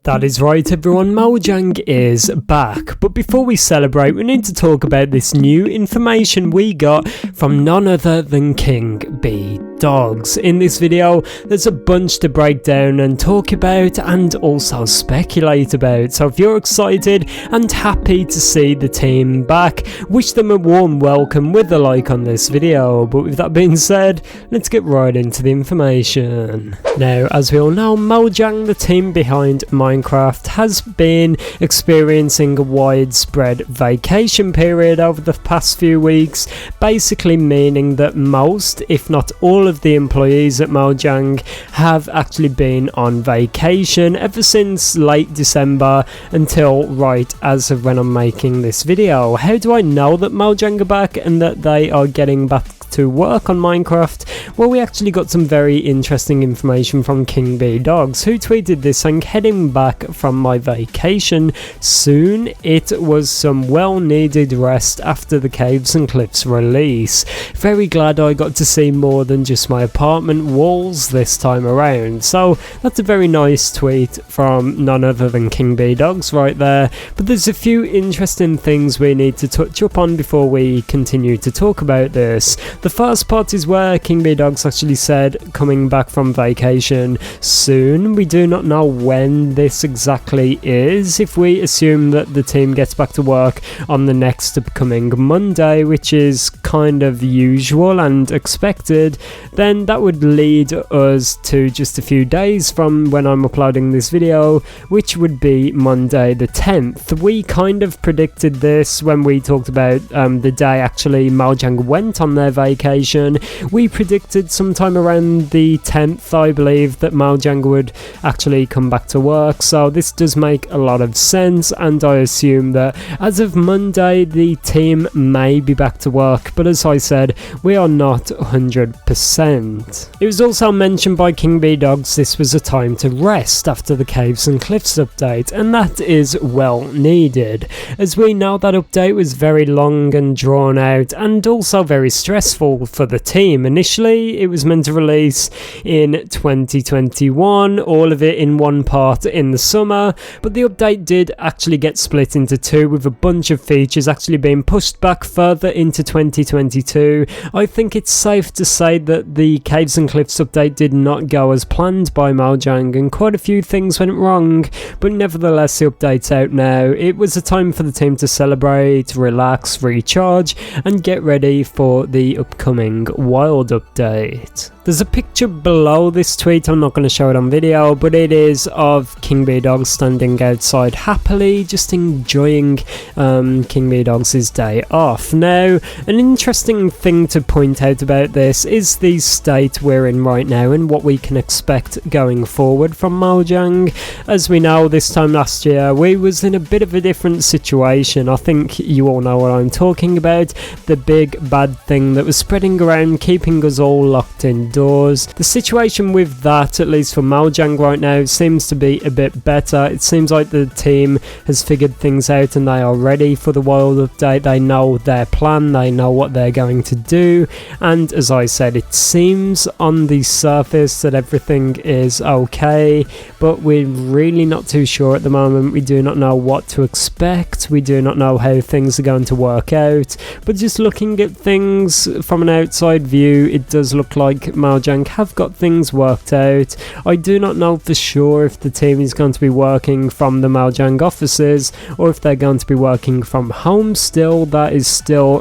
That is right everyone, Mojang is back, but before we celebrate we need to talk about this new information we got from none other than King B Dogs. In this video there's a bunch to break down and talk about and also speculate about, so if you're excited and happy to see the team back, wish them a warm welcome with a like on this video. But with that being said, let's get right into the information. Now, as we all know, Mojang, the team behind Minecraft, has been experiencing a widespread vacation period over the past few weeks, basically meaning that most, if not all of the employees at Mojang have actually been on vacation ever since late December until right as of when I'm making this video. How do I know that Mojang are back and that they are getting back to work on Minecraft? Well, we actually got some very interesting information from King B Dogs, who tweeted this saying, heading back from my vacation soon. It was some well needed rest after the Caves and Cliffs release. Very glad I got to see more than just my apartment walls this time around. So that's a very nice tweet from none other than King B Dogs right there. But there's a few interesting things we need to touch up on before we continue to talk about this. The first part is where King B Dogs actually said coming back from vacation soon. We do not know when this exactly is. If we assume that the team gets back to work on the next upcoming Monday, which is kind of usual and expected, then that would lead us to just a few days from when I'm uploading this video, which would be Monday the 10th. We kind of predicted this when we talked about the day actually Mojang went on their vacation. We predicted sometime around the 10th, I believe, that Mojang would actually come back to work, so this does make a lot of sense, and I assume that as of Monday the team may be back to work, but as I said, we are not 100%. It was also mentioned by King B Dogs this was a time to rest after the Caves and Cliffs update, and that is well needed, as we know that update was very long and drawn out and also very stressful for the team. Initially it was meant to release in 2021, all of it in one part in the summer, but the update did actually get split into two, with a bunch of features actually being pushed back further into 2022. I think it's safe to say that the Caves and Cliffs update did not go as planned by Mojang and quite a few things went wrong, but nevertheless the update's out now. It was a time for the team to celebrate, relax, recharge and get ready for the upcoming Wild update. There's a picture below this tweet, I'm not going to show it on video, but it is of King B Dogs standing outside happily, just enjoying King B Dogs' day off. Now, an interesting thing to point out about this is the state we're in right now and what we can expect going forward from Mojang. As we know, this time last year we was in a bit of a different situation. I think you all know what I'm talking about, the big bad thing that was spreading around, keeping us all locked indoors. The situation with that, at least for Mojang right now, seems to be a bit better. It seems like the team has figured things out and they are ready for the Wild update. They know their plan, they know what they're going to do, and as I said, it seems on the surface that everything is okay, but we're really not too sure at the moment. We do not know what to expect, we do not know how things are going to work out, but just looking at things from an outside view, it does look like Mojang have got things worked out. I do not know for sure if the team is going to be working from the Mojang offices or if they're going to be working from home still. That is still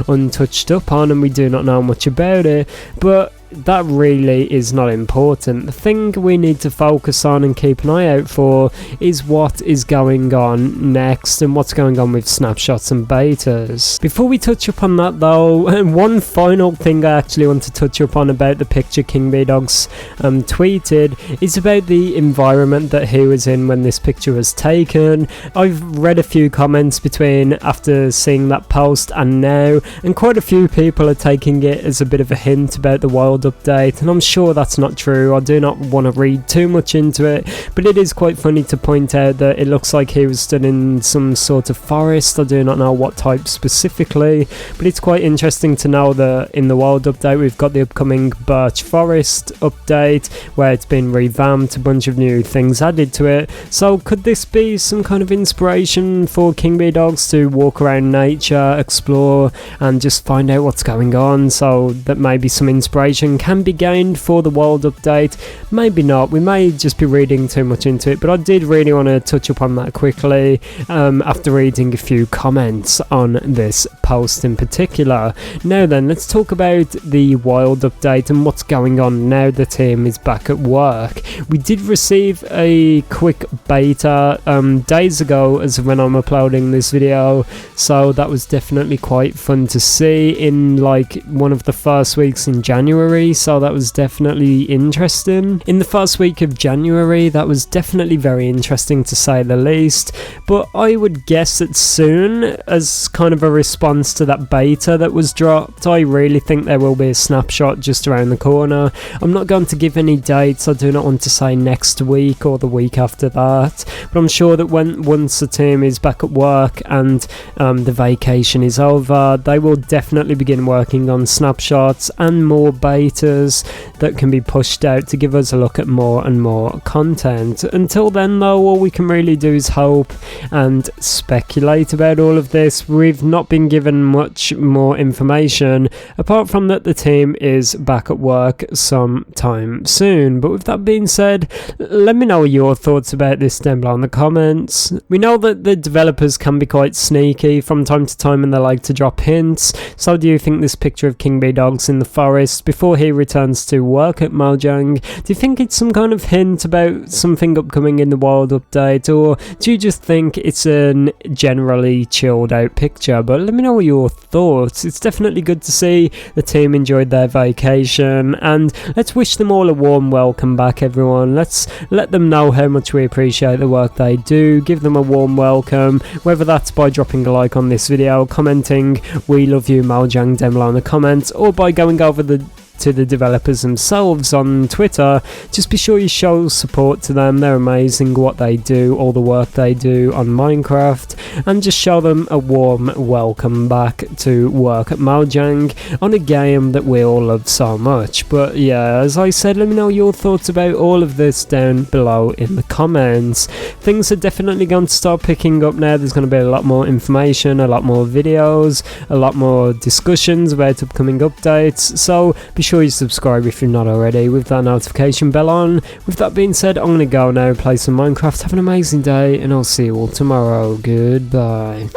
untouched upon and we do not know much about it, but that really is not important. The thing we need to focus on and keep an eye out for is what is going on next and what's going on with Snapshots and Betas. Before we touch upon that though, one final thing I actually want to touch upon about the picture King B Dogs tweeted is about the environment that he was in when this picture was taken. I've read a few comments between after seeing that post and now, and quite a few people are taking it as a bit of a hint about the Wild world update, and I'm sure that's not true. I do not want to read too much into it, but it is quite funny to point out that it looks like he was stood in some sort of forest. I do not know what type specifically, but it's quite interesting to know that in the world update we've got the upcoming birch forest update where it's been revamped, a bunch of new things added to it. So could this be some kind of inspiration for King Bee Dogs to walk around nature, explore, and just find out what's going on, so that maybe some inspiration can be gained for the world update? Maybe not, we may just be reading too much into it, but I did really want to touch upon that quickly after reading a few comments on this post in particular. Now then, let's talk about the wild update and what's going on now the team is back at work. We did receive a quick beta days ago as of when I'm uploading this video, so that was definitely quite fun to see in like one of the first weeks in January, so that was definitely interesting. In the first week of January, that was definitely very interesting to say the least, but I would guess that soon, as kind of a response to that beta that was dropped, I really think there will be a snapshot just around the corner. I'm not going to give any dates. I do not want to say next week or the week after that, but I'm sure that once the team is back at work and the vacation is over, they will definitely begin working on snapshots and more betas that can be pushed out to give us a look at more and more content. Until then though, all we can really do is hope and speculate about all of this. We've not been given much more information apart from that the team is back at work sometime soon. But with that being said, let me know your thoughts about this down below in the comments. We know that the developers can be quite sneaky from time to time and they like to drop hints. So do you think this picture of King Bee Dogs in the forest before he returns to work at Mojang, do you think it's some kind of hint about something upcoming in the world update, or do you just think it's a generally chilled out picture? But let me know your thoughts. It's definitely good to see the team enjoyed their vacation, and let's wish them all a warm welcome back, everyone. Let's let them know how much we appreciate the work they do. Give them a warm welcome, whether that's by dropping a like on this video, commenting "We love you Mojang" down below in the comments, or by going over to the developers themselves on Twitter. Just be sure you show support to them. They're amazing what they do, all the work they do on Minecraft, and just show them a warm welcome back to work at Mojang on a game that we all love so much. But yeah, as I said, let me know your thoughts about all of this down below in the comments. Things are definitely going to start picking up now. There's going to be a lot more information, a lot more videos, a lot more discussions about upcoming updates, so be sure you subscribe if you're not already with that notification bell on. With that being said, I'm gonna go now, play some Minecraft. Have an amazing day, and I'll see you all tomorrow. Goodbye.